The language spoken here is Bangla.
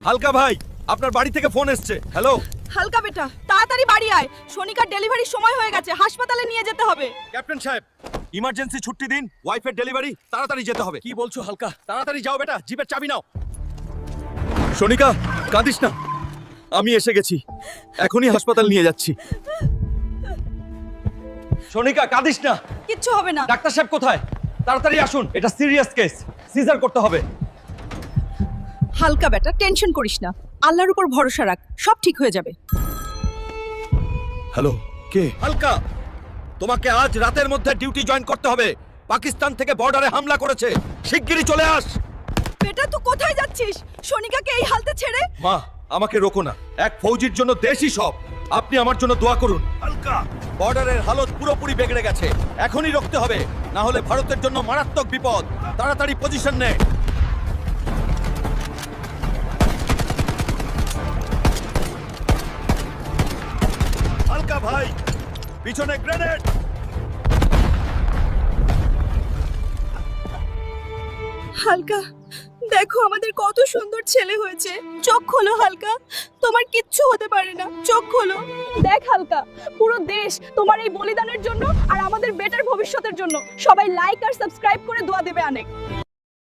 হালকা ভাই, আপনার বাড়ি থেকে ফোন এসছে। হ্যালো হালকা বেটা, তাড়াতাড়ি বাড়ি আয়। সোনিকার ডেলিভারির সময় হয়ে গেছে, হাসপাতালে নিয়ে যেতে হবে। ক্যাপ্টেন সাহেব, ইমার্জেন্সি ছুটি দিন, ওয়াইফের ডেলিভারি, তাড়াতাড়ি যেতে হবে। কি বলছো হালকা? তাড়াতাড়ি যাও বেটা, জিপের চাবি নাও। সোনিকা, কাঁদিস না, আমি এসে গেছি, এখনই হাসপাতাল নিয়ে যাচ্ছি। সোনিকা, কাঁদিস না, কিচ্ছু হবে না। ডাক্তার সাহেব কোথায়? তাড়াতাড়ি আসুন, এটা সিরিয়াস কেস, সিজার করতে হবে। হালকা বেটা, টেনশন করিস না, আল্লাহর উপর ভরসা রাখ, সব ঠিক হয়ে যাবে। হ্যালো, কে? হালকা, তোমাকে আজ রাতের মধ্যে ডিউটি জয়েন করতে হবে। পাকিস্তান থেকে বর্ডারে হামলা করেছে, শিগগিরই চলে আস। বেটা, তুই কোথায় যাচ্ছিস? সোনিকাকে এই হালতে ছেড়ে? মা, আমাকে রোকো না, এক ফৌজির জন্য দেশই সব। আপনি আমার জন্য দোয়া করুন। হালকা, বর্ডারের হালত পুরোপুরি বিগড়ে গেছে, এখনই রুখতে হবে, না হলে ভারতের জন্য মারাত্মক বিপদ। তাড়াতাড়ি পজিশন নে। হালকা ভাই, পিছনে গ্রেনেড। হালকা, দেখো আমাদের কত সুন্দর ছেলে হয়েছে। চোখ খোলো হালকা, তোমার কিচ্ছু হতে পারে না, চোখ খোলো। দেখ হালকা, পুরো দেশ তোমার এই বলিদানের জন্য আর আমাদের বেটার ভবিষ্যতের জন্য সবাই লাইক আর সাবস্ক্রাইব করে দোয়া দেবে অনেক।